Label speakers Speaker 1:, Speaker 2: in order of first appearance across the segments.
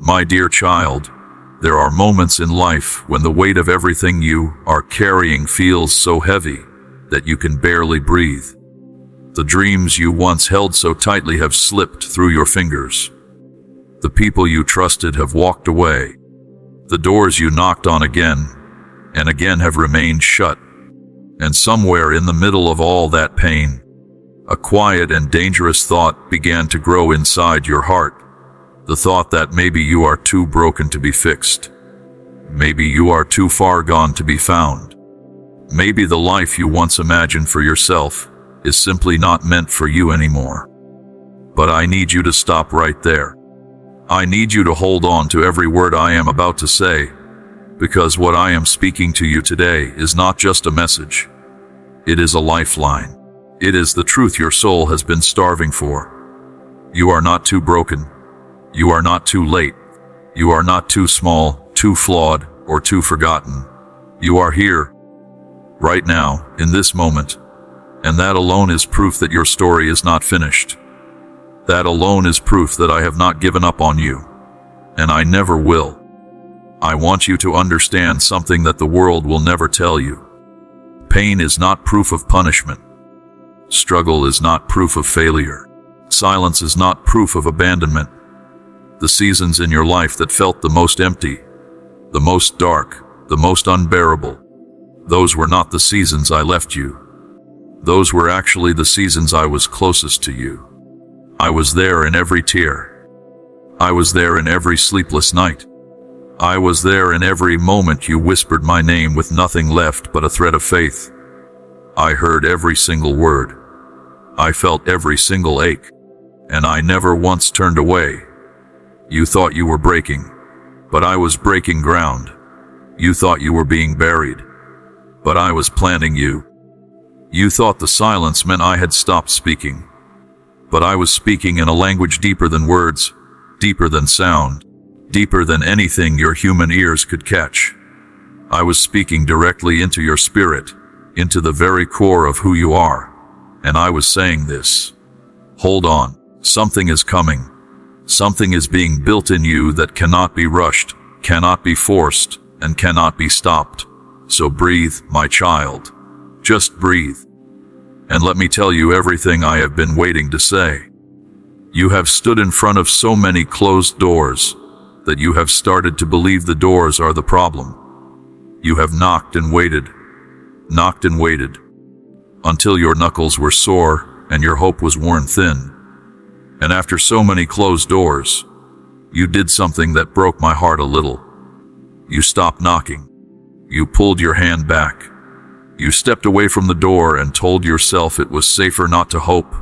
Speaker 1: My dear child, there are moments in life when the weight of everything you are carrying feels so heavy that you can barely breathe. The dreams you once held so tightly have slipped through your fingers. The people you trusted have walked away. The doors you knocked on again and again have remained shut. And somewhere in the middle of all that pain, a quiet and dangerous thought began to grow inside your heart. The thought that maybe you are too broken to be fixed. Maybe you are too far gone to be found. Maybe the life you once imagined for yourself is simply not meant for you anymore. But I need you to stop right there. I need you to hold on to every word I am about to say, because what I am speaking to you today is not just a message. It is a lifeline. It is the truth your soul has been starving for. You are not too broken. You are not too late. You are not too small, too flawed, or too forgotten. You are here, right now, in this moment. And that alone is proof that your story is not finished. That alone is proof that I have not given up on you. And I never will. I want you to understand something that the world will never tell you. Pain is not proof of punishment. Struggle is not proof of failure. Silence is not proof of abandonment. The seasons in your life that felt the most empty, the most dark, the most unbearable, those were not the seasons I left you. Those were actually the seasons I was closest to you. I was there in every tear. I was there in every sleepless night. I was there in every moment you whispered my name with nothing left but a thread of faith. I heard every single word. I felt every single ache. And I never once turned away. You thought you were breaking, but I was breaking ground. You thought you were being buried, but I was planting you. You thought the silence meant I had stopped speaking, but I was speaking in a language deeper than words, deeper than sound, deeper than anything your human ears could catch. I was speaking directly into your spirit, into the very core of who you are. And I was saying this: hold on, something is coming. Something is being built in you that cannot be rushed, cannot be forced, and cannot be stopped. So breathe, my child. Just breathe. And let me tell you everything I have been waiting to say. You have stood in front of so many closed doors that you have started to believe the doors are the problem. You have knocked and waited, until your knuckles were sore and your hope was worn thin. And after so many closed doors, you did something that broke my heart a little. You stopped knocking. You pulled your hand back. You stepped away from the door and told yourself it was safer not to hope,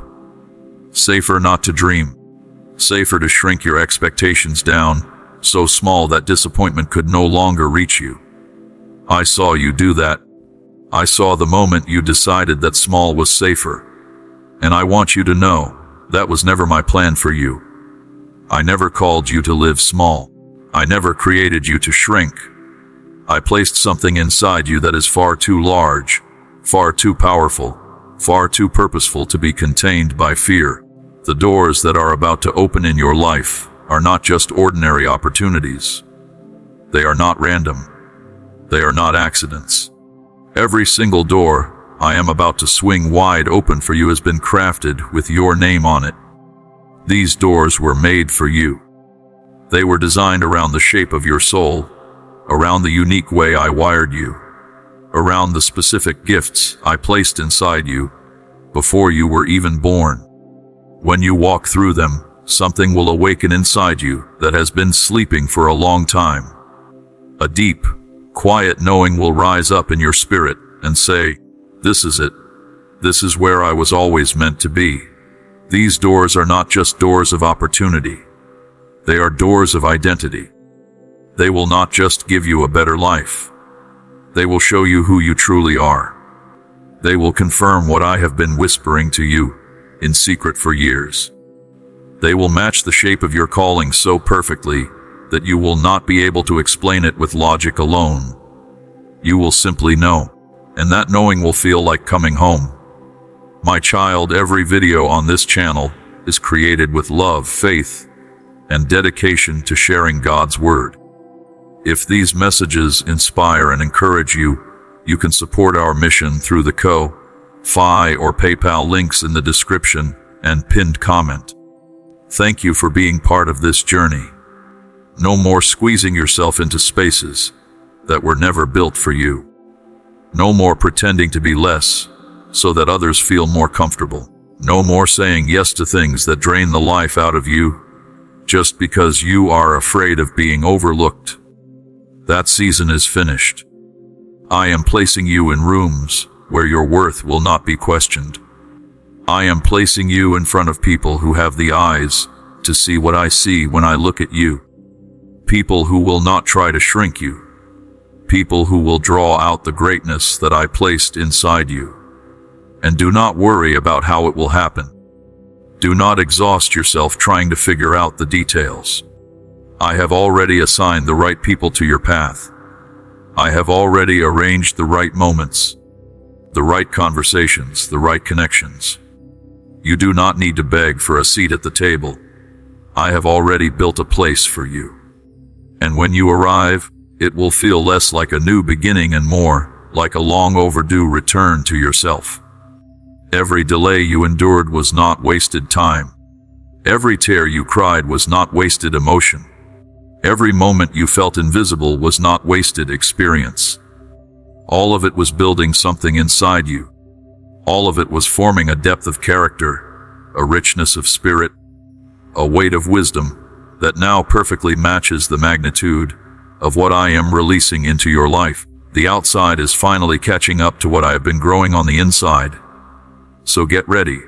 Speaker 1: safer not to dream, safer to shrink your expectations down, so small that disappointment could no longer reach you. I saw you do that. I saw the moment you decided that small was safer. And I want you to know, that was never my plan for you. I never called you to live small. I never created you to shrink. I placed something inside you that is far too large, far too powerful, far too purposeful to be contained by fear. The doors that are about to open in your life are not just ordinary opportunities. They are not random. They are not accidents. Every single door I am about to swing wide open for you has been crafted with your name on it. These doors were made for you. They were designed around the shape of your soul, around the unique way I wired you, around the specific gifts I placed inside you before you were even born. When you walk through them, something will awaken inside you that has been sleeping for a long time. A deep, quiet knowing will rise up in your spirit and say, "This is it. This is where I was always meant to be." These doors are not just doors of opportunity. They are doors of identity. They will not just give you a better life. They will show you who you truly are. They will confirm what I have been whispering to you in secret for years. They will match the shape of your calling so perfectly that you will not be able to explain it with logic alone. You will simply know, and that knowing will feel like coming home. My child, every video on this channel is created with love, faith, and dedication to sharing God's Word. If these messages inspire and encourage you, you can support our mission through the Ko-Fi or PayPal links in the description and pinned comment. Thank you for being part of this journey. No more squeezing yourself into spaces that were never built for you. No more pretending to be less so that others feel more comfortable. No more saying yes to things that drain the life out of you just because you are afraid of being overlooked. That season is finished. I am placing you in rooms where your worth will not be questioned. I am placing you in front of people who have the eyes to see what I see when I look at you. People who will not try to shrink you. People who will draw out the greatness that I placed inside you. And do not worry about how it will happen. Do not exhaust yourself trying to figure out the details. I have already assigned the right people to your path. I have already arranged the right moments, the right conversations, the right connections. You do not need to beg for a seat at the table. I have already built a place for you. And when you arrive, it will feel less like a new beginning and more like a long overdue return to yourself. Every delay you endured was not wasted time. Every tear you cried was not wasted emotion. Every moment you felt invisible was not wasted experience. All of it was building something inside you. All of it was forming a depth of character, a richness of spirit, a weight of wisdom that now perfectly matches the magnitude of what I am releasing into your life. The outside is finally catching up to what I have been growing on the inside. So get ready,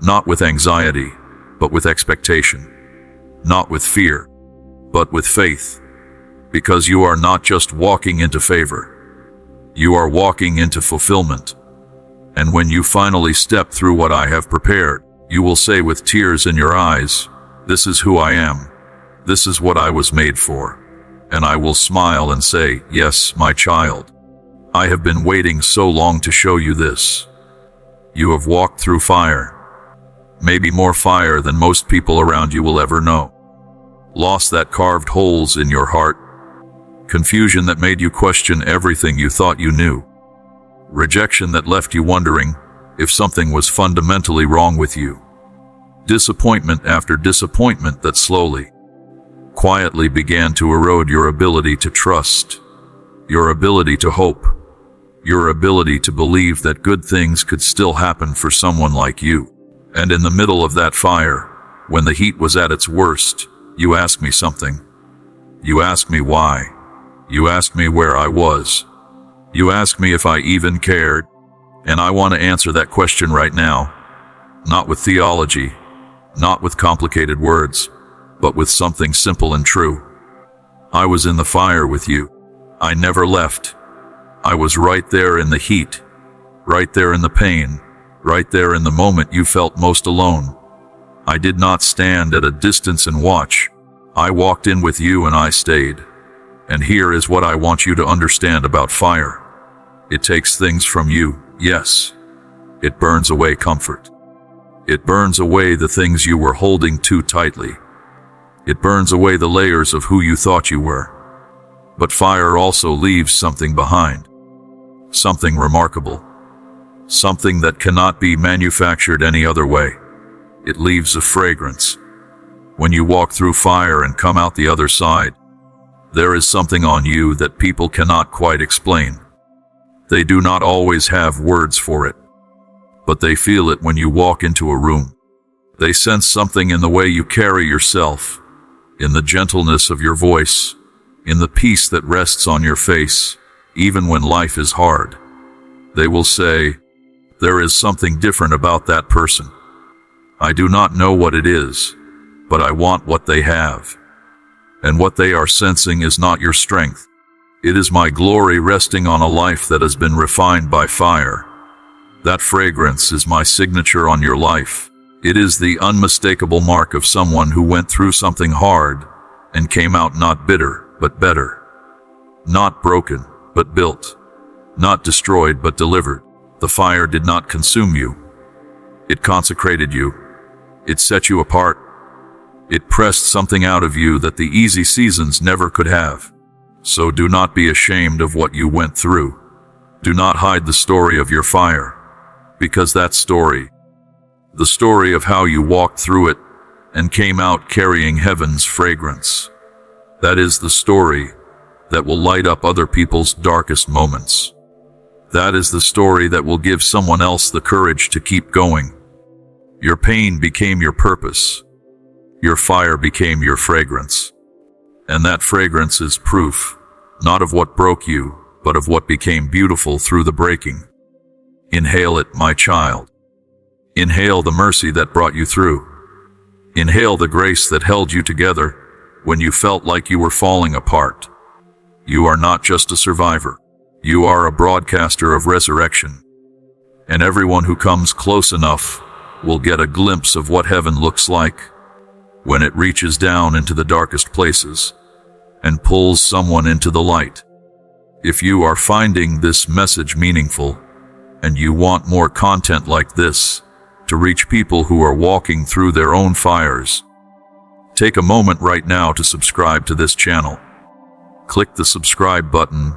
Speaker 1: not with anxiety, but with expectation, not with fear, but with faith, because you are not just walking into favor, you are walking into fulfillment. And when you finally step through what I have prepared, you will say with tears in your eyes, "This is who I am. This is what I was made for." And I will smile and say, "Yes, my child. I have been waiting so long to show you this." You have walked through fire, maybe more fire than most people around you will ever know. Loss that carved holes in your heart, confusion that made you question everything you thought you knew, rejection that left you wondering if something was fundamentally wrong with you, disappointment after disappointment that slowly, quietly began to erode your ability to trust, your ability to hope, your ability to believe that good things could still happen for someone like you. And in the middle of that fire, when the heat was at its worst, you asked me something. You asked me why. You asked me where I was. You asked me if I even cared. And I want to answer that question right now. Not with theology, not with complicated words, but with something simple and true. I was in the fire with you. I never left. I was right there in the heat, right there in the pain, right there in the moment you felt most alone. I did not stand at a distance and watch. I walked in with you and I stayed. And here is what I want you to understand about fire. It takes things from you, yes. It burns away comfort. It burns away the things you were holding too tightly. It burns away the layers of who you thought you were. But fire also leaves something behind. Something remarkable. Something that cannot be manufactured any other way. It leaves a fragrance. When you walk through fire and come out the other side, there is something on you that people cannot quite explain. They do not always have words for it, but they feel it when you walk into a room. They sense something in the way you carry yourself, in the gentleness of your voice, in the peace that rests on your face, even when life is hard. They will say, "There is something different about that person. I do not know what it is, but I want what they have." And what they are sensing is not your strength. It is my glory resting on a life that has been refined by fire. That fragrance is my signature on your life. It is the unmistakable mark of someone who went through something hard and came out not bitter, but better. Not broken, but built. Not destroyed, but delivered. The fire did not consume you. It consecrated you. It set you apart. It pressed something out of you that the easy seasons never could have. So do not be ashamed of what you went through. Do not hide the story of your fire, because that story, the story of how you walked through it and came out carrying heaven's fragrance, that is the story that will light up other people's darkest moments. That is the story that will give someone else the courage to keep going. Your pain became your purpose. Your fire became your fragrance. And that fragrance is proof, not of what broke you, but of what became beautiful through the breaking. Inhale it, my child. Inhale the mercy that brought you through. Inhale the grace that held you together when you felt like you were falling apart. You are not just a survivor. You are a broadcaster of resurrection. And everyone who comes close enough will get a glimpse of what heaven looks like when it reaches down into the darkest places and pulls someone into the light. If you are finding this message meaningful and you want more content like this to reach people who are walking through their own fires, take a moment right now to subscribe to this channel. Click the subscribe button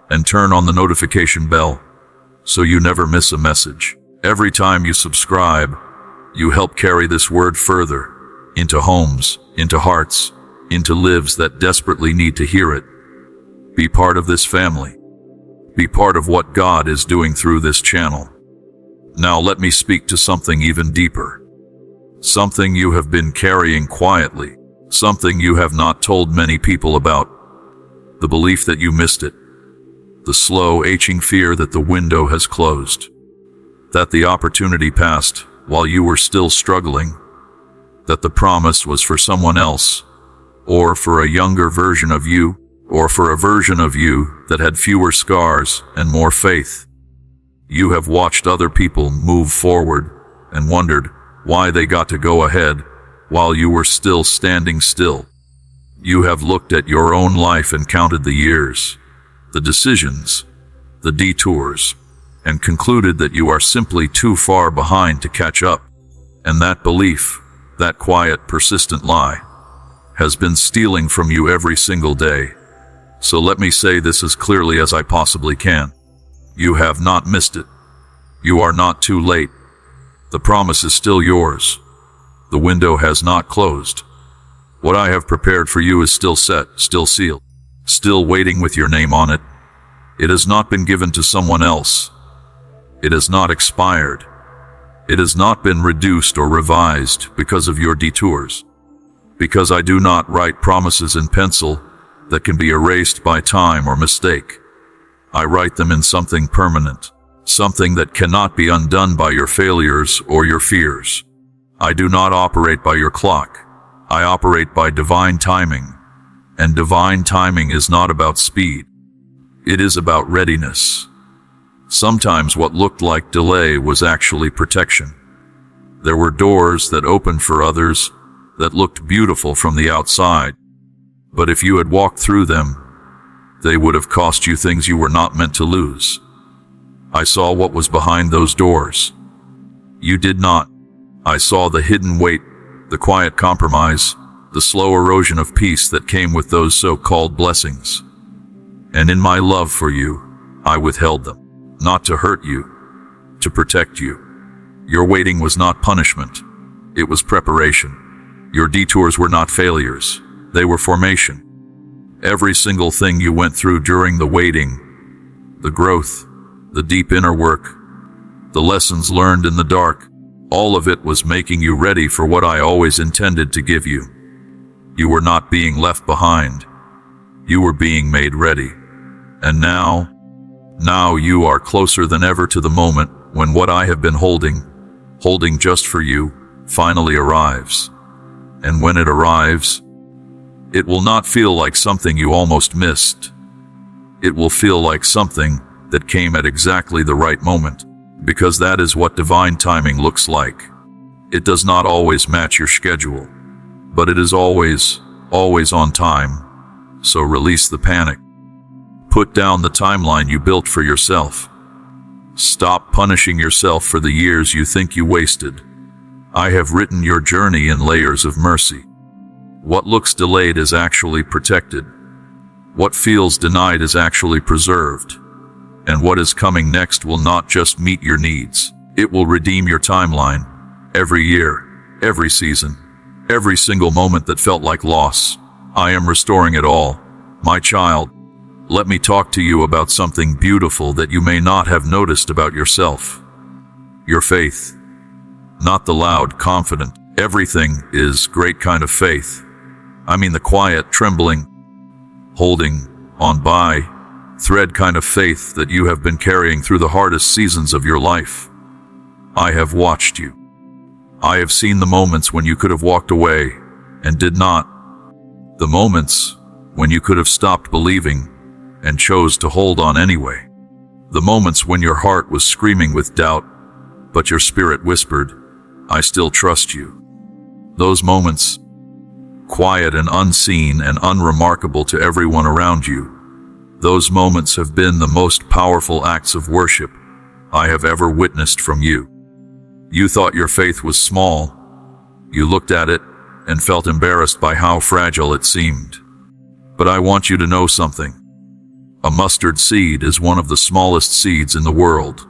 Speaker 1: and turn on the notification bell so you never miss a message. Every time you subscribe, you help carry this word further into homes, into hearts, into lives that desperately need to hear it. Be part of this family. Be part of what God is doing through this channel. Now let me speak to something even deeper. Something you have been carrying quietly. Something you have not told many people about. The belief that you missed it. The slow, aching fear that the window has closed. That the opportunity passed while you were still struggling. That the promise was for someone else, or for a younger version of you, or for a version of you that had fewer scars and more faith. You have watched other people move forward and wondered why they got to go ahead while you were still standing still. You have looked at your own life and counted the years, the decisions, the detours, and concluded that you are simply too far behind to catch up. And that belief, that quiet, persistent lie, has been stealing from you every single day. So let me say this as clearly as I possibly can. You have not missed it. You are not too late. The promise is still yours. The window has not closed. What I have prepared for you is still set, still sealed, still waiting with your name on it. It has not been given to someone else. It has not expired. It has not been reduced or revised because of your detours. Because I do not write promises in pencil that can be erased by time or mistake. I write them in something permanent, something that cannot be undone by your failures or your fears. I do not operate by your clock. I operate by divine timing, and divine timing is not about speed. It is about readiness. Sometimes what looked like delay was actually protection. There were doors that opened for others that looked beautiful from the outside, but if you had walked through them, they would have cost you things you were not meant to lose. I saw what was behind those doors. You did not. I saw the hidden weight, the quiet compromise, the slow erosion of peace that came with those so-called blessings. And in my love for you, I withheld them, not to hurt you, to protect you. Your waiting was not punishment. It was preparation. Your detours were not failures. They were formation. Every single thing you went through during the waiting, the growth, the deep inner work, the lessons learned in the dark, all of it was making you ready for what I always intended to give you. You were not being left behind. You were being made ready. And now you are closer than ever to the moment when what I have been holding just for you, finally arrives. And when it arrives, it will not feel like something you almost missed. It will feel like something that came at exactly the right moment, because that is what divine timing looks like. It does not always match your schedule, but it is always on time. So release the panic. Put down the timeline you built for yourself. Stop punishing yourself for the years you think you wasted. I have written your journey in layers of mercy. What looks delayed is actually protected. What feels denied is actually preserved. And what is coming next will not just meet your needs. It will redeem your timeline. Every year, every season, every single moment that felt like loss, I am restoring it all. My child, let me talk to you about something beautiful that you may not have noticed about yourself. Your faith. Not the loud, confident, everything is great kind of faith. I mean the quiet, trembling, holding on by thread kind of faith that you have been carrying through the hardest seasons of your life. I have watched you. I have seen the moments when you could have walked away and did not. The moments when you could have stopped believing and chose to hold on anyway. The moments when your heart was screaming with doubt, but your spirit whispered, I still trust you. Those moments, quiet and unseen and unremarkable to everyone around you, those moments have been the most powerful acts of worship I have ever witnessed from you. You thought your faith was small. You looked at it and felt embarrassed by how fragile it seemed. But I want you to know something. A mustard seed is one of the smallest seeds in the world.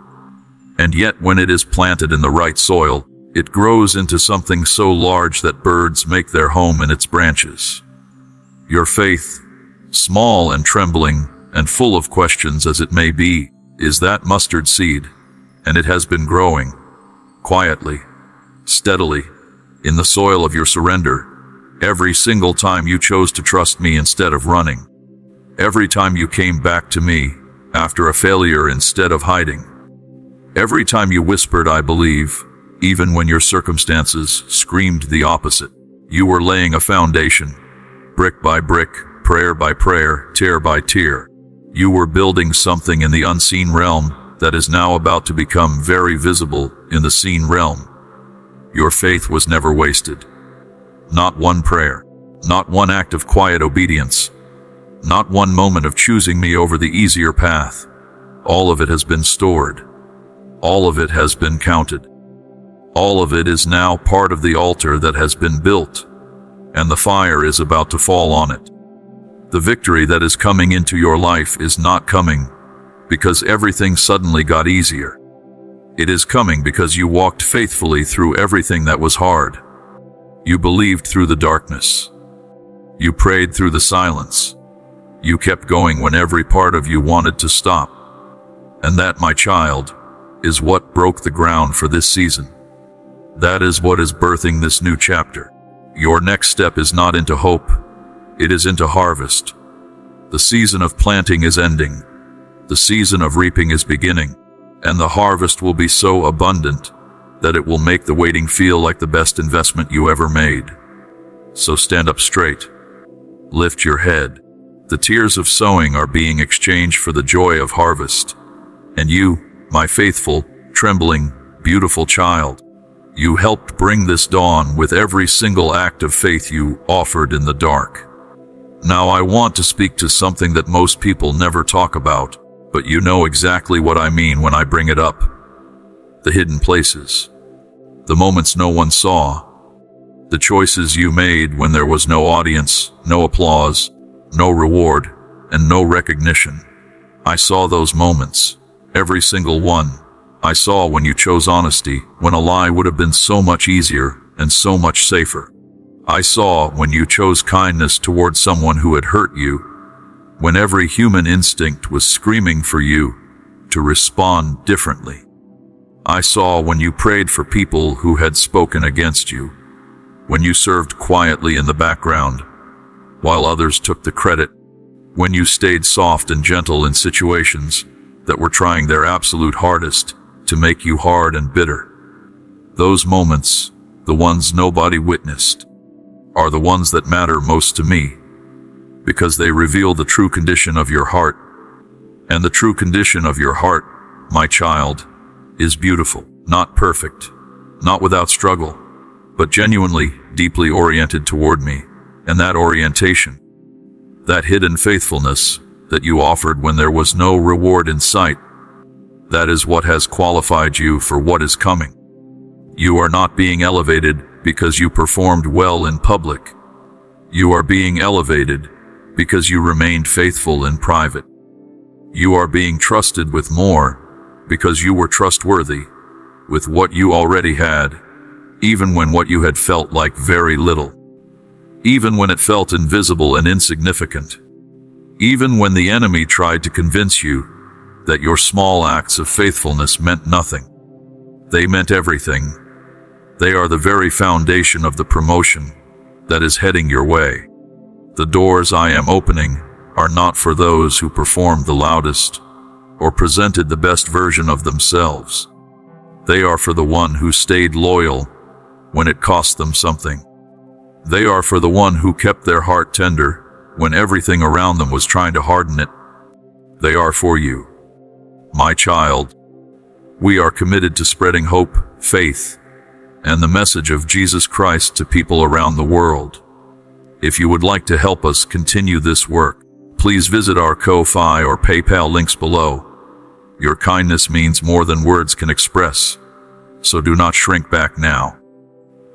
Speaker 1: And yet when it is planted in the right soil, it grows into something so large that birds make their home in its branches. Your faith, small and trembling and full of questions as it may be, is that mustard seed, and it has been growing, quietly, steadily, in the soil of your surrender, every single time you chose to trust me instead of running. Every time you came back to me after a failure instead of hiding. Every time you whispered, I believe, even when your circumstances screamed the opposite. You were laying a foundation, brick by brick, prayer by prayer, tear by tear. You were building something in the unseen realm that is now about to become very visible in the seen realm. Your faith was never wasted. Not one prayer, not one act of quiet obedience, not one moment of choosing me over the easier path. All of it has been stored. All of it has been counted. All of it is now part of the altar that has been built, and the fire is about to fall on it. The victory that is coming into your life is not coming because everything suddenly got easier. It is coming because you walked faithfully through everything that was hard. You believed through the darkness. You prayed through the silence. You kept going when every part of you wanted to stop. And that, my child, is what broke the ground for this season. That is what is birthing this new chapter. Your next step is not into hope. It is into harvest. The season of planting is ending. The season of reaping is beginning. And the harvest will be so abundant that it will make the waiting feel like the best investment you ever made. So stand up straight. Lift your head. The tears of sowing are being exchanged for the joy of harvest. And you, my faithful, trembling, beautiful child, you helped bring this dawn with every single act of faith you offered in the dark. Now I want to speak to something that most people never talk about, but you know exactly what I mean when I bring it up. The hidden places. The moments no one saw. The choices you made when there was no audience, no applause, no reward, and no recognition. I saw those moments. Every single one. I saw when you chose honesty, when a lie would have been so much easier and so much safer. I saw when you chose kindness toward someone who had hurt you, when every human instinct was screaming for you to respond differently. I saw when you prayed for people who had spoken against you, when you served quietly in the background, while others took the credit, when you stayed soft and gentle in situations that were trying their absolute hardest to make you hard and bitter. Those moments, the ones nobody witnessed, are the ones that matter most to me, because they reveal the true condition of your heart. And the true condition of your heart, my child, is beautiful, not perfect, not without struggle, but genuinely, deeply oriented toward me. And that orientation, that hidden faithfulness that you offered when there was no reward in sight, that is what has qualified you for what is coming. You are not being elevated because you performed well in public. You are being elevated because you remained faithful in private. You are being trusted with more because you were trustworthy with what you already had, even when what you had felt like very little. Even when it felt invisible and insignificant. Even when the enemy tried to convince you that your small acts of faithfulness meant nothing. They meant everything. They are the very foundation of the promotion that is heading your way. The doors I am opening are not for those who performed the loudest or presented the best version of themselves. They are for the one who stayed loyal when it cost them something. They are for the one who kept their heart tender when everything around them was trying to harden it. They are for you, my child. We are committed to spreading hope, faith, and the message of Jesus Christ to people around the world. If you would like to help us continue this work, please visit our Ko-Fi or PayPal links below. Your kindness means more than words can express, so do not shrink back now.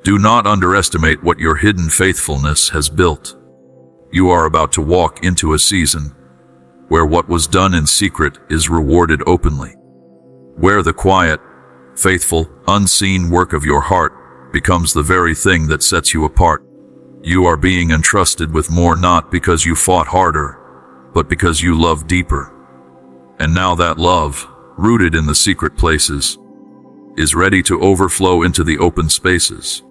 Speaker 1: Do not underestimate what your hidden faithfulness has built. You are about to walk into a season where what was done in secret is rewarded openly. Where the quiet, faithful, unseen work of your heart becomes the very thing that sets you apart. You are being entrusted with more not because you fought harder, but because you loved deeper. And now that love, rooted in the secret places, is ready to overflow into the open spaces.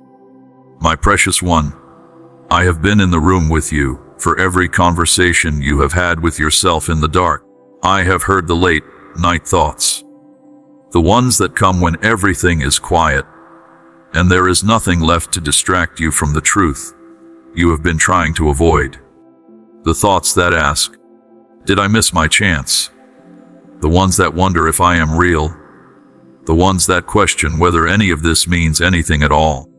Speaker 1: My precious one, I have been in the room with you for every conversation you have had with yourself in the dark. I have heard the late night thoughts, the ones that come when everything is quiet and there is nothing left to distract you from the truth you have been trying to avoid. The thoughts that ask, did I miss my chance? The ones that wonder if I am real. The ones that question whether any of this means anything at all.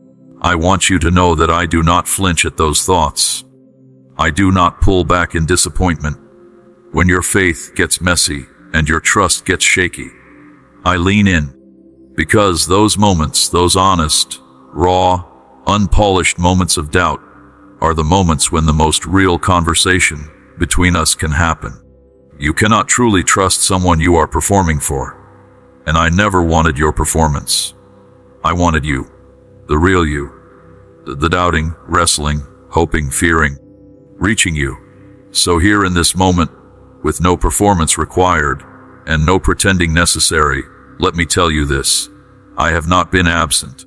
Speaker 1: I want you to know that I do not flinch at those thoughts. I do not pull back in disappointment. When your faith gets messy and your trust gets shaky, I lean in. Because those moments, those honest, raw, unpolished moments of doubt, are the moments when the most real conversation between us can happen. You cannot truly trust someone you are performing for. And I never wanted your performance. I wanted you, the real you, the doubting, wrestling, hoping, fearing, reaching you. So here in this moment, with no performance required and no pretending necessary, let me tell you this. I have not been absent.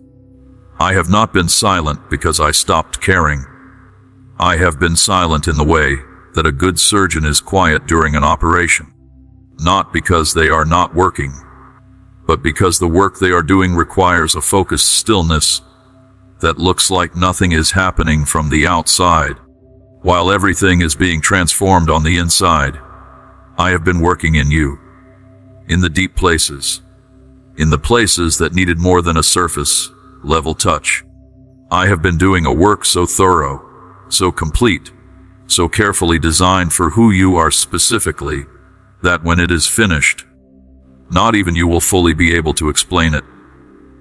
Speaker 1: I have not been silent because I stopped caring. I have been silent in the way that a good surgeon is quiet during an operation. Not because they are not working, but because the work they are doing requires a focused stillness that looks like nothing is happening from the outside, while everything is being transformed on the inside. I have been working in you, in the deep places, in the places that needed more than a surface-level touch. I have been doing a work so thorough, so complete, so carefully designed for who you are specifically, that when it is finished, not even you will fully be able to explain it.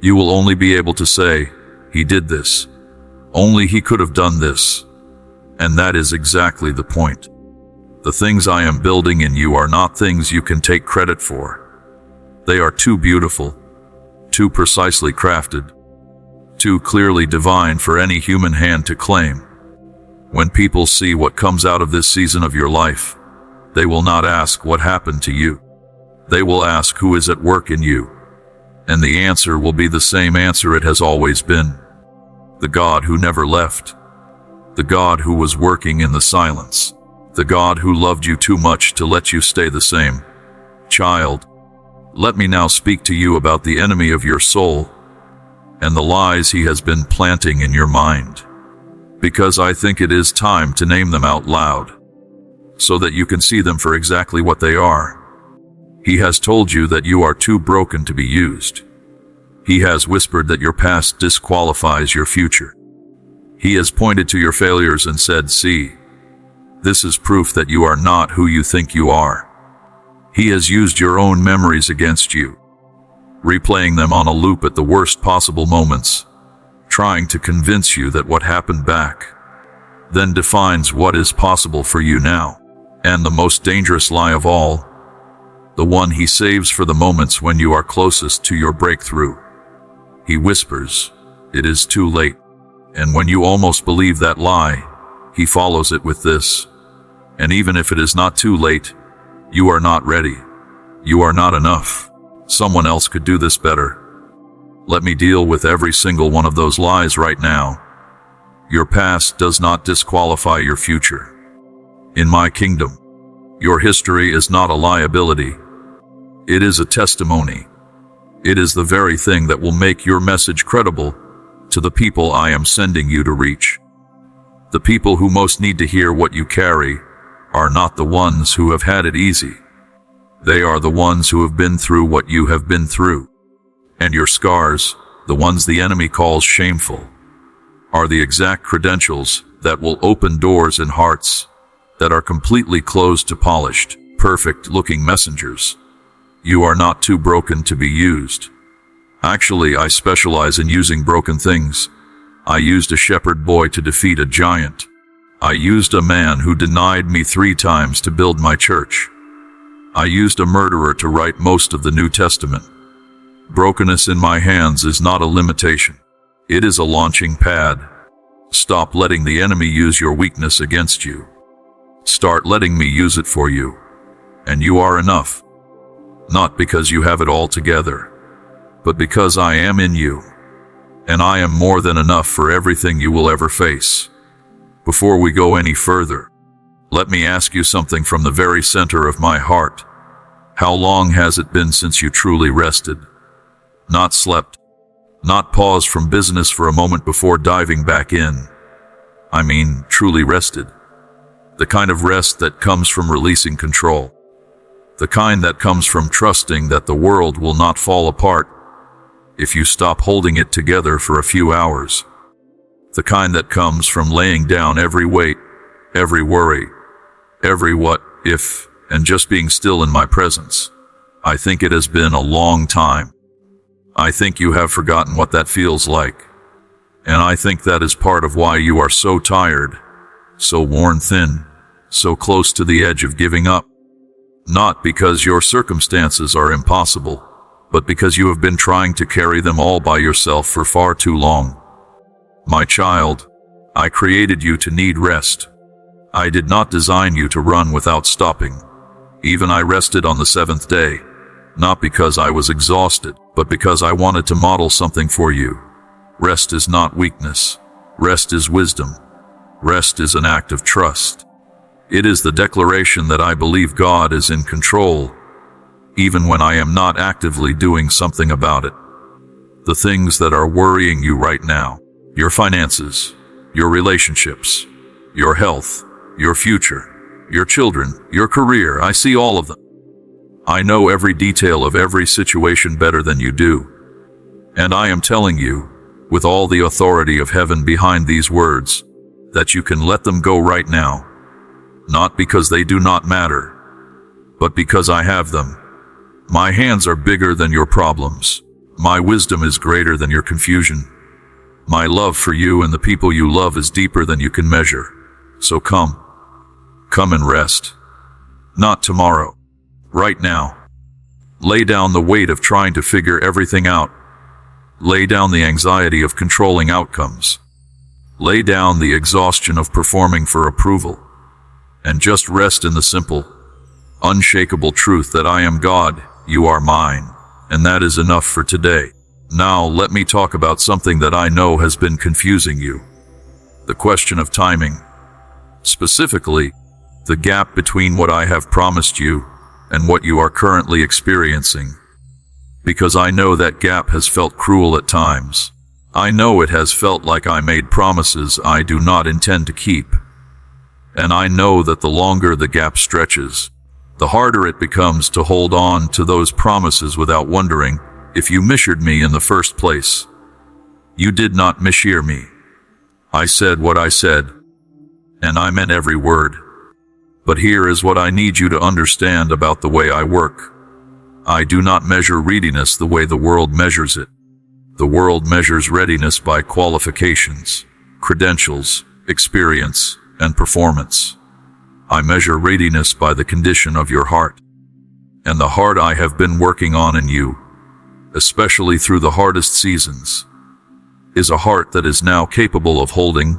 Speaker 1: You will only be able to say, he did this. Only he could have done this. And that is exactly the point. The things I am building in you are not things you can take credit for. They are too beautiful, too precisely crafted, too clearly divine for any human hand to claim. When people see what comes out of this season of your life, they will not ask what happened to you. They will ask who is at work in you. And the answer will be the same answer it has always been. The God who never left. The God who was working in the silence. The God who loved you too much to let you stay the same. Child, let me now speak to you about the enemy of your soul and the lies he has been planting in your mind. Because I think it is time to name them out loud, so that you can see them for exactly what they are. He has told you that you are too broken to be used. He has whispered that your past disqualifies your future. He has pointed to your failures and said, see, this is proof that you are not who you think you are. He has used your own memories against you, replaying them on a loop at the worst possible moments, trying to convince you that what happened back then defines what is possible for you now. And the most dangerous lie of all, the one he saves for the moments when you are closest to your breakthrough. He whispers, "It is too late." And when you almost believe that lie, he follows it with this: "And even if it is not too late, you are not ready. You are not enough. Someone else could do this better." Let me deal with every single one of those lies right now. Your past does not disqualify your future. In my kingdom, your history is not a liability. It is a testimony. It is the very thing that will make your message credible to the people I am sending you to reach. The people who most need to hear what you carry are not the ones who have had it easy. They are the ones who have been through what you have been through. And your scars, the ones the enemy calls shameful, are the exact credentials that will open doors in hearts that are completely closed to polished, perfect-looking messengers. You are not too broken to be used. Actually, I specialize in using broken things. I used a shepherd boy to defeat a giant. I used a man who denied me 3 times to build my church. I used a murderer to write most of the New Testament. Brokenness in my hands is not a limitation. It is a launching pad. Stop letting the enemy use your weakness against you. Start letting me use it for you. And you are enough. Not because you have it all together, but because I am in you. And I am more than enough for everything you will ever face. Before we go any further, let me ask you something from the very center of my heart. How long has it been since you truly rested? Not slept. Not paused from business for a moment before diving back in. I mean, truly rested. The kind of rest that comes from releasing control. The kind that comes from trusting that the world will not fall apart if you stop holding it together for a few hours. The kind that comes from laying down every weight, every worry, every what if, and just being still in my presence. I think it has been a long time. I think you have forgotten what that feels like. And I think that is part of why you are so tired, so worn thin, so close to the edge of giving up. Not because your circumstances are impossible, but because you have been trying to carry them all by yourself for far too long. My child, I created you to need rest. I did not design you to run without stopping. Even I rested on the 7th day, not because I was exhausted, but because I wanted to model something for you. Rest is not weakness. Rest is wisdom. Rest is an act of trust. It is the declaration that I believe God is in control, even when I am not actively doing something about it. The things that are worrying you right now, your finances, your relationships, your health, your future, your children, your career, I see all of them. I know every detail of every situation better than you do. And I am telling you, with all the authority of heaven behind these words, that you can let them go right now. Not because they do not matter, but because I have them. My hands are bigger than your problems. My wisdom is greater than your confusion. My love for you and the people you love is deeper than you can measure. So come and rest. Not tomorrow. Right now. Lay down the weight of trying to figure everything out. Lay down the anxiety of controlling outcomes. Lay down the exhaustion of performing for approval. And just rest in the simple, unshakable truth that I am God, you are mine, and that is enough for today. Now let me talk about something that I know has been confusing you. The question of timing. Specifically, the gap between what I have promised you and what you are currently experiencing. Because I know that gap has felt cruel at times. I know it has felt like I made promises I do not intend to keep. And I know that the longer the gap stretches, the harder it becomes to hold on to those promises without wondering if you misheard me in the first place. You did not mishear me. I said what I said, and I meant every word. But here is what I need you to understand about the way I work. I do not measure readiness the way the world measures it. The world measures readiness by qualifications, credentials, experience, and performance. I measure readiness by the condition of your heart. And the heart I have been working on in you, especially through the hardest seasons, is a heart that is now capable of holding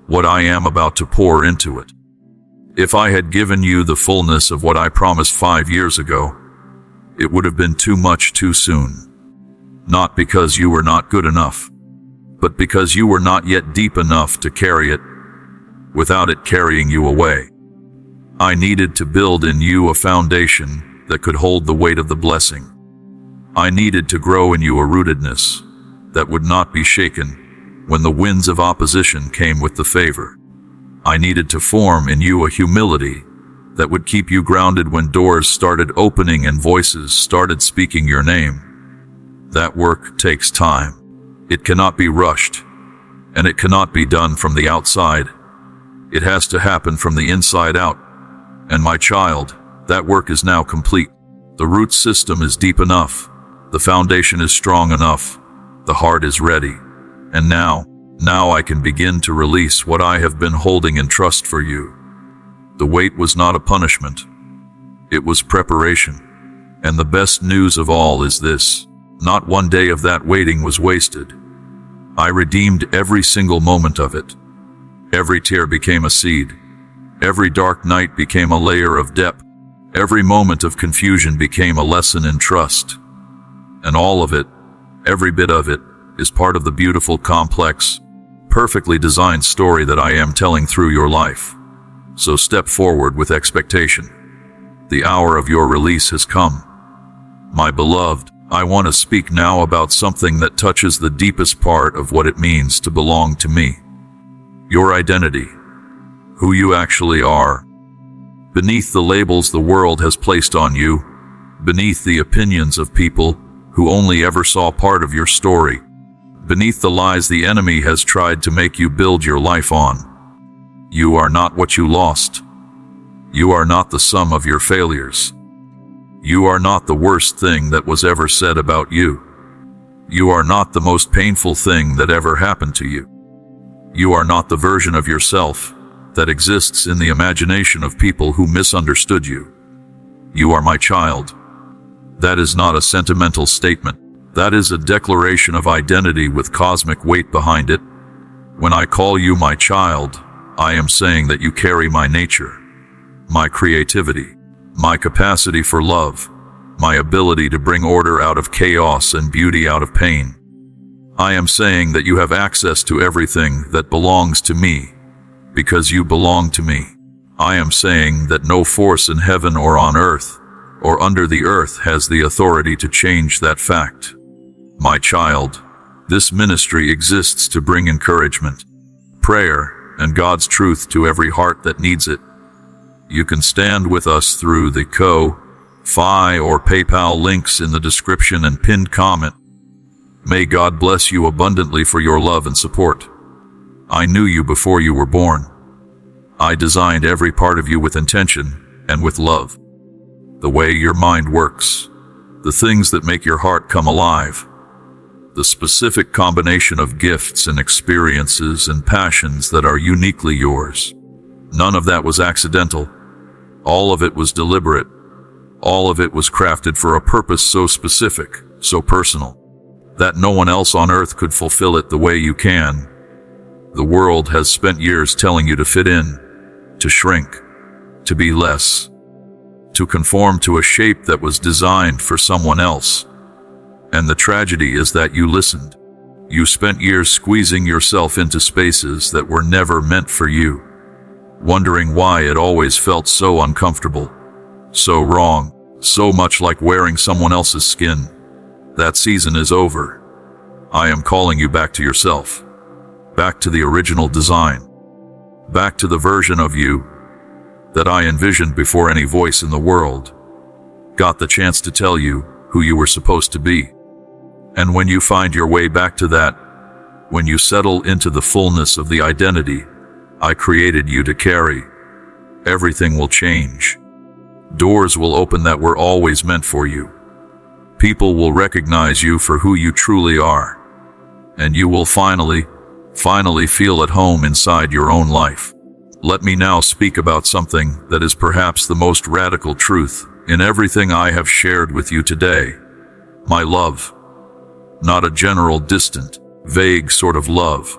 Speaker 1: what I am about to pour into it. If I had given you the fullness of what I promised 5 years ago, it would have been too much too soon. Not because you were not good enough, but because you were not yet deep enough to carry it without it carrying you away. I needed to build in you a foundation that could hold the weight of the blessing. I needed to grow in you a rootedness that would not be shaken when the winds of opposition came with the favor. I needed to form in you a humility that would keep you grounded when doors started opening and voices started speaking your name. That work takes time. It cannot be rushed, and it cannot be done from the outside. It has to happen from the inside out. And my child, that work is now complete. The root system is deep enough. The foundation is strong enough. The heart is ready. And now I can begin to release what I have been holding in trust for you. The wait was not a punishment. It was preparation. And the best news of all is this: not one day of that waiting was wasted. I redeemed every single moment of it. Every tear became a seed. Every dark night became a layer of depth. Every moment of confusion became a lesson in trust. And all of it, every bit of it, is part of the beautiful, complex, perfectly designed story that I am telling through your life. So step forward with expectation. The hour of your release has come. My beloved, I want to speak now about something that touches the deepest part of what it means to belong to me. Your identity. Who you actually are. Beneath the labels the world has placed on you, beneath the opinions of people who only ever saw part of your story, beneath the lies the enemy has tried to make you build your life on. You are not what you lost. You are not the sum of your failures. You are not the worst thing that was ever said about you. You are not the most painful thing that ever happened to you. You are not the version of yourself that exists in the imagination of people who misunderstood you. You are my child. That is not a sentimental statement. That is a declaration of identity with cosmic weight behind it. When I call you my child, I am saying that you carry my nature, my creativity, my capacity for love, my ability to bring order out of chaos and beauty out of pain. I am saying that you have access to everything that belongs to me, because you belong to me. I am saying that no force in heaven or on earth, or under the earth has the authority to change that fact. My child, this ministry exists to bring encouragement, prayer, and God's truth to every heart that needs it. You can stand with us through the Ko-Fi or PayPal links in the description and pinned comment. May God bless you abundantly for your love and support. I knew you before you were born. I designed every part of you with intention and with love. The way your mind works, the things that make your heart come alive, the specific combination of gifts and experiences and passions that are uniquely yours. None of that was accidental. All of it was deliberate. All of it was crafted for a purpose so specific, so personal, that no one else on earth could fulfill it the way you can. The world has spent years telling you to fit in, to shrink, to be less, to conform to a shape that was designed for someone else. And the tragedy is that you listened. You spent years squeezing yourself into spaces that were never meant for you, wondering why it always felt so uncomfortable, so wrong, so much like wearing someone else's skin. That season is over. I am calling you back to yourself, back to the original design, back to the version of you that I envisioned before any voice in the world got the chance to tell you who you were supposed to be. And when you find your way back to that, when you settle into the fullness of the identity I created you to carry, everything will change. Doors will open that were always meant for you. People will recognize you for who you truly are. And you will finally Finally feel at home inside your own life. Let me now speak about something that is perhaps the most radical truth in everything I have shared with you today. My love. Not a general, distant, vague sort of love,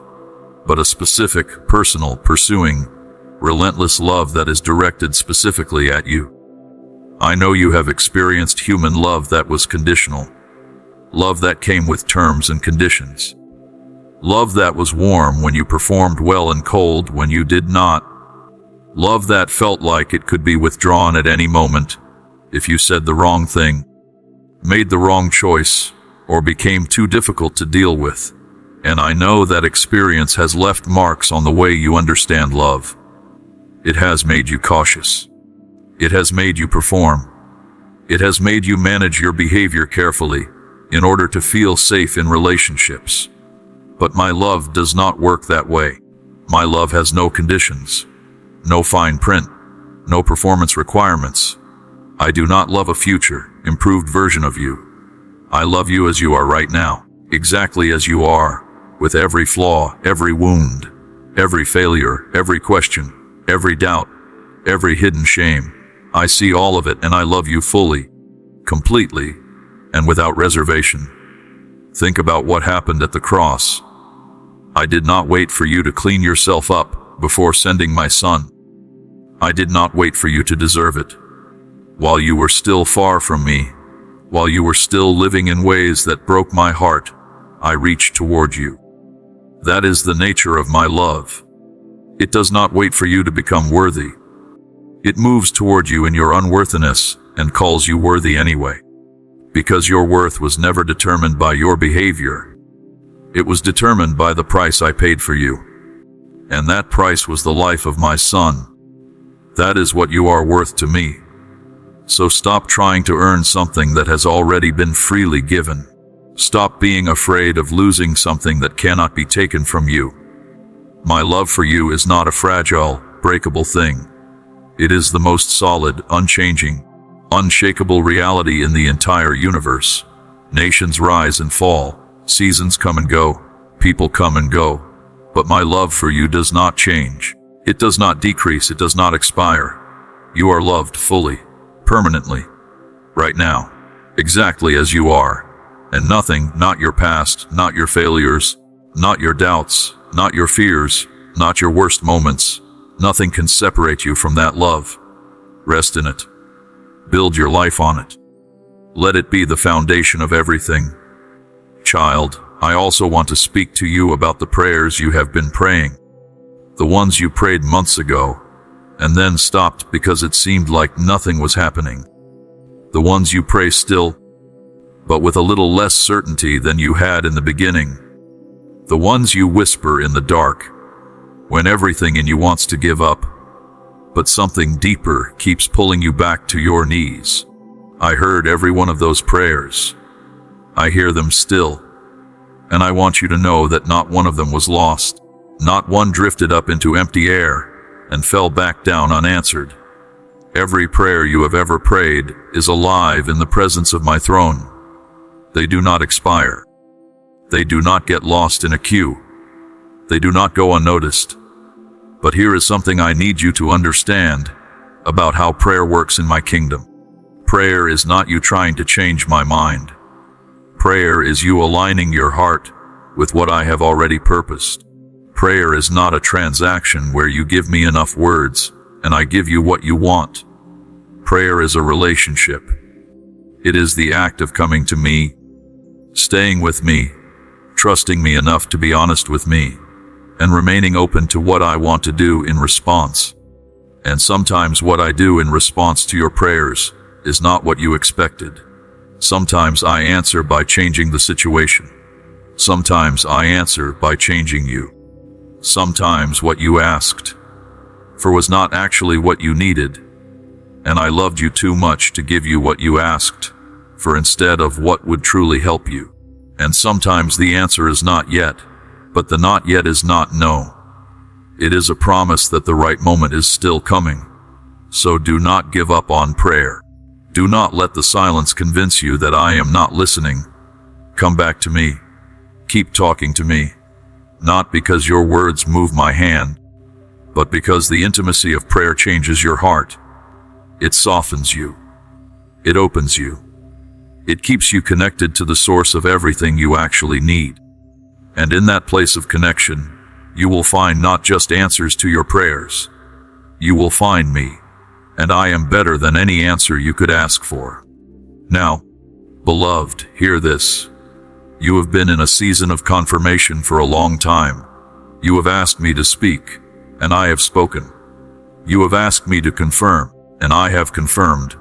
Speaker 1: but a specific, personal, pursuing, relentless love that is directed specifically at you. I know you have experienced human love that was conditional. Love that came with terms and conditions. Love that was warm when you performed well and cold when you did not. Love that felt like it could be withdrawn at any moment if you said the wrong thing, made the wrong choice, or became too difficult to deal with. And I know that experience has left marks on the way you understand love. It has made you cautious. It has made you perform. It has made you manage your behavior carefully in order to feel safe in relationships. But my love does not work that way. My love has no conditions, no fine print, no performance requirements. I do not love a future, improved version of you. I love you as you are right now, exactly as you are, with every flaw, every wound, every failure, every question, every doubt, every hidden shame. I see all of it and I love you fully, completely, and without reservation. Think about what happened at the cross. I did not wait for you to clean yourself up before sending my son. I did not wait for you to deserve it. While you were still far from me, while you were still living in ways that broke my heart, I reached toward you. That is the nature of my love. It does not wait for you to become worthy. It moves toward you in your unworthiness and calls you worthy anyway. Because your worth was never determined by your behavior. It was determined by the price I paid for you. And that price was the life of my son. That is what you are worth to me. So stop trying to earn something that has already been freely given. Stop being afraid of losing something that cannot be taken from you. My love for you is not a fragile, breakable thing. It is the most solid, unchanging, unshakable reality in the entire universe. Nations rise and fall, seasons come and go, people come and go, but my love for you does not change. It does not decrease, it does not expire. You are loved fully, permanently, right now, exactly as you are, and nothing, not your past, not your failures, not your doubts, not your fears, not your worst moments, nothing can separate you from that love. Rest in it. Build your life on it. Let it be the foundation of everything. Child, I also want to speak to you about the prayers you have been praying. The ones you prayed months ago, and then stopped because it seemed like nothing was happening. The ones you pray still, but with a little less certainty than you had in the beginning. The ones you whisper in the dark, when everything in you wants to give up, but something deeper keeps pulling you back to your knees. I heard every one of those prayers. I hear them still. And I want you to know that not one of them was lost. Not one drifted up into empty air and fell back down unanswered. Every prayer you have ever prayed is alive in the presence of my throne. They do not expire. They do not get lost in a queue. They do not go unnoticed. But here is something I need you to understand about how prayer works in my kingdom. Prayer is not you trying to change my mind. Prayer is you aligning your heart with what I have already purposed. Prayer is not a transaction where you give me enough words and I give you what you want. Prayer is a relationship. It is the act of coming to me, staying with me, trusting me enough to be honest with me, and remaining open to what I want to do in response. And sometimes what I do in response to your prayers is not what you expected. Sometimes I answer by changing the situation. Sometimes I answer by changing you. Sometimes what you asked for was not actually what you needed, and I loved you too much to give you what you asked for instead of what would truly help you. And sometimes the answer is not yet, but the not yet is not no. It is a promise that the right moment is still coming. So do not give up on prayer. Do not let the silence convince you that I am not listening. Come back to me. Keep talking to me. not because your words move my hand, but because the intimacy of prayer changes your heart. It softens you. It opens you. It keeps you connected to the source of everything you actually need. And in that place of connection, you will find not just answers to your prayers. You will find me, and I am better than any answer you could ask for. Now, beloved, hear this. You have been in a season of confirmation for a long time. You have asked me to speak, and I have spoken. You have asked me to confirm, and I have confirmed,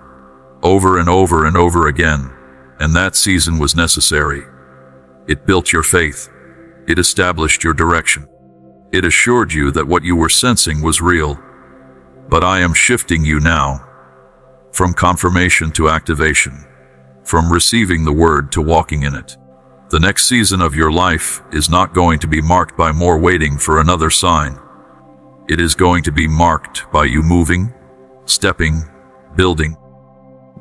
Speaker 1: over and over and over again, and that season was necessary. It built your faith. It established your direction. It assured you that what you were sensing was real. But I am shifting you now, from confirmation to activation, from receiving the word to walking in it. The next season of your life is not going to be marked by more waiting for another sign. It is going to be marked by you moving, stepping, building,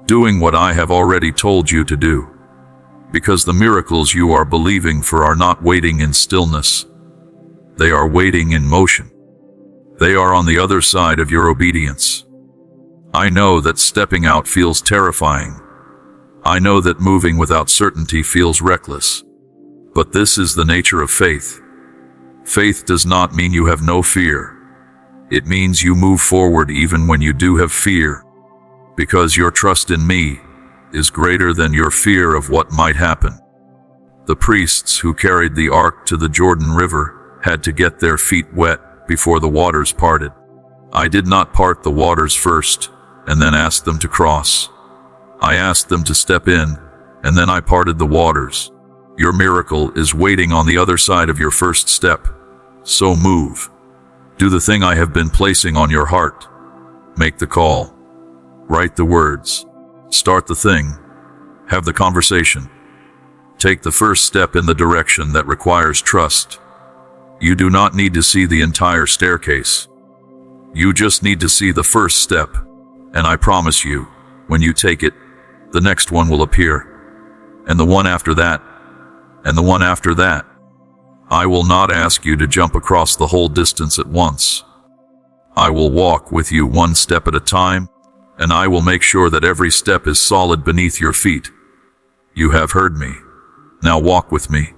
Speaker 1: doing what I have already told you to do. Because the miracles you are believing for are not waiting in stillness. They are waiting in motion. They are on the other side of your obedience. I know that stepping out feels terrifying. I know that moving without certainty feels reckless. But this is the nature of faith. Faith does not mean you have no fear. It means you move forward even when you do have fear. Because your trust in me is greater than your fear of what might happen. The priests who carried the ark to the Jordan River had to get their feet wet before the waters parted. I did not part the waters first and then ask them to cross. I asked them to step in, and then I parted the waters. Your miracle is waiting on the other side of your first step. So move. Do the thing I have been placing on your heart. Make the call. Write the words. Start the thing. Have the conversation. Take the first step in the direction that requires trust. You do not need to see the entire staircase. You just need to see the first step, and I promise you, when you take it, the next one will appear, and the one after that, and the one after that. I will not ask you to jump across the whole distance at once. I will walk with you one step at a time, and I will make sure that every step is solid beneath your feet. You have heard me. Now walk with me.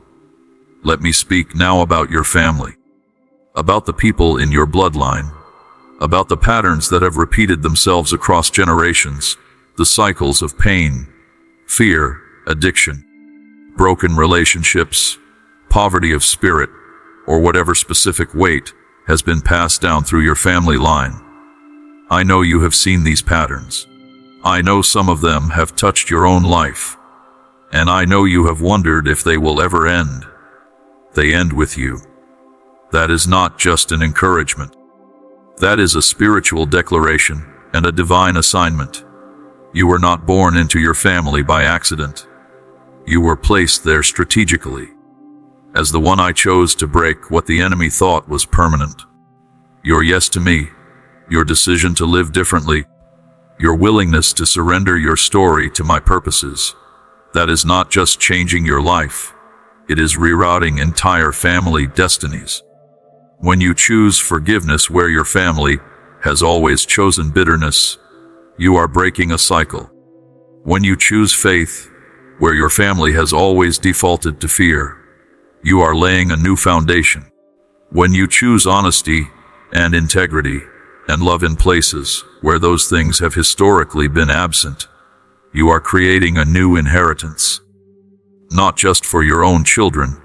Speaker 1: Let me speak now about your family, about the people in your bloodline, about the patterns that have repeated themselves across generations, the cycles of pain, fear, addiction, broken relationships, poverty of spirit, or whatever specific weight has been passed down through your family line. I know you have seen these patterns. I know some of them have touched your own life, and I know you have wondered if they will ever end. They end with you. That is not just an encouragement. That is a spiritual declaration and a divine assignment. You were not born into your family by accident. You were placed there strategically, as the one I chose to break what the enemy thought was permanent. Your yes to me, your decision to live differently, your willingness to surrender your story to my purposes, that is not just changing your life, it is rerouting entire family destinies. When you choose forgiveness where your family has always chosen bitterness, you are breaking a cycle. When you choose faith where your family has always defaulted to fear, you are laying a new foundation. When you choose honesty and integrity and love in places where those things have historically been absent, you are creating a new inheritance. Not just for your own children,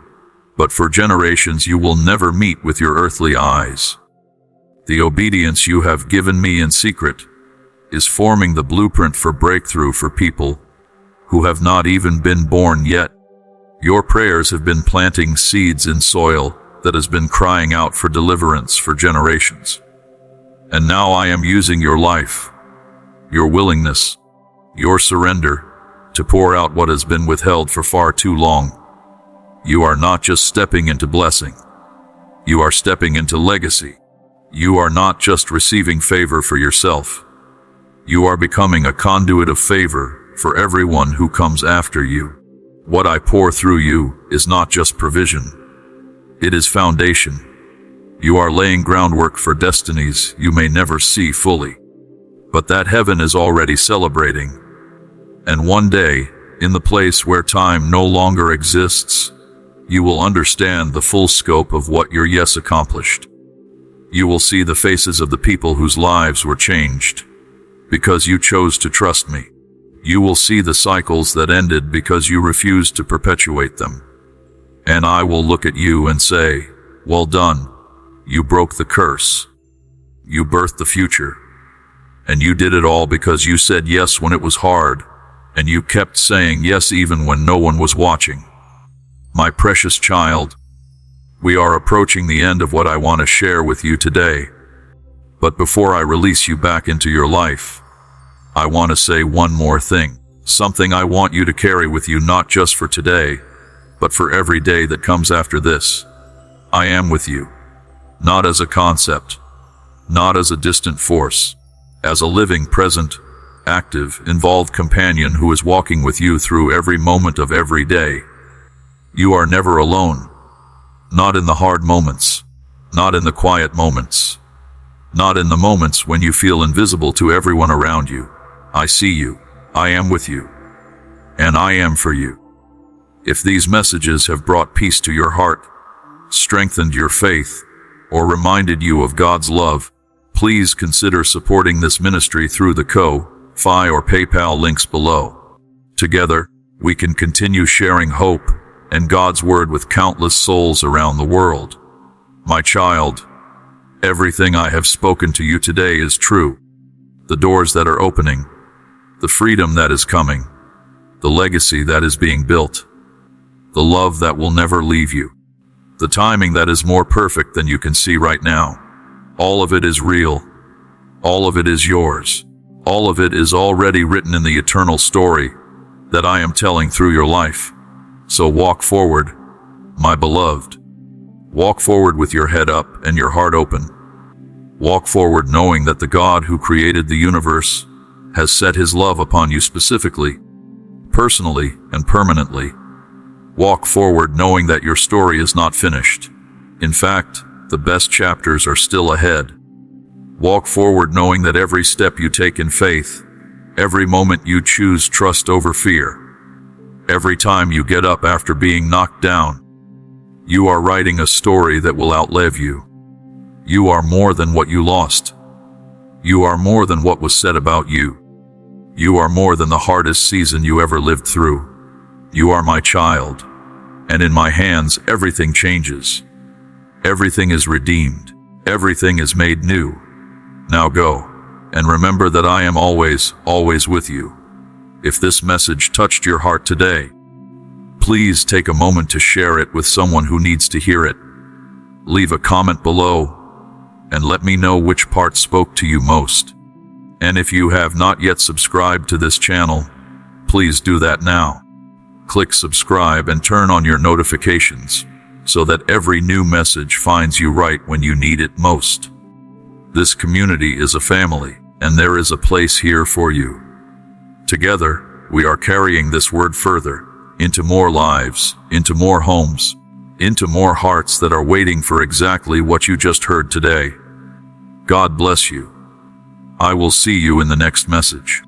Speaker 1: but for generations you will never meet with your earthly eyes. The obedience you have given me in secret is forming the blueprint for breakthrough for people who have not even been born yet. Your prayers have been planting seeds in soil that has been crying out for deliverance for generations. And now I am using your life, your willingness, your surrender to pour out what has been withheld for far too long. You are not just stepping into blessing. You are stepping into legacy. You are not just receiving favor for yourself. You are becoming a conduit of favor for everyone who comes after you. What I pour through you is not just provision. It is foundation. You are laying groundwork for destinies you may never see fully, but that heaven is already celebrating. And one day, in the place where time no longer exists, you will understand the full scope of what your yes accomplished. You will see the faces of the people whose lives were changed because you chose to trust me. You will see the cycles that ended because you refused to perpetuate them. And I will look at you and say, well done. You broke the curse. You birthed the future. And you did it all because you said yes when it was hard, and you kept saying yes even when no one was watching. My precious child, we are approaching the end of what I want to share with you today. But before I release you back into your life, I want to say one more thing, something I want you to carry with you not just for today, but for every day that comes after this. I am with you, not as a concept, not as a distant force, as a living, present, active, involved companion who is walking with you through every moment of every day. You are never alone, not in the hard moments, not in the quiet moments, not in the moments when you feel invisible to everyone around you. I see you, I am with you, and I am for you. If these messages have brought peace to your heart, strengthened your faith, or reminded you of God's love, please consider supporting this ministry through the Ko-Fi or PayPal links below. Together, we can continue sharing hope and God's word with countless souls around the world. My child, everything I have spoken to you today is true. The doors that are opening, the freedom that is coming, the legacy that is being built, the love that will never leave you, the timing that is more perfect than you can see right now. All of it is real. All of it is yours. All of it is already written in the eternal story that I am telling through your life. So walk forward, my beloved. Walk forward with your head up and your heart open. Walk forward knowing that the God who created the universe has set his love upon you specifically, personally, and permanently. Walk forward knowing that your story is not finished. In fact, the best chapters are still ahead. Walk forward knowing that every step you take in faith, every moment you choose trust over fear, every time you get up after being knocked down, you are writing a story that will outlive you. You are more than what you lost. You are more than what was said about you. You are more than the hardest season you ever lived through. You are my child, and in my hands everything changes. Everything is redeemed. Everything is made new. Now go, and remember that I am always, always with you. If this message touched your heart today, please take a moment to share it with someone who needs to hear it. Leave a comment below, and let me know which part spoke to you most. And if you have not yet subscribed to this channel, please do that now. Click subscribe and turn on your notifications, so that every new message finds you right when you need it most. This community is a family, and there is a place here for you. Together, we are carrying this word further, into more lives, into more homes, into more hearts that are waiting for exactly what you just heard today. God bless you. I will see you in the next message.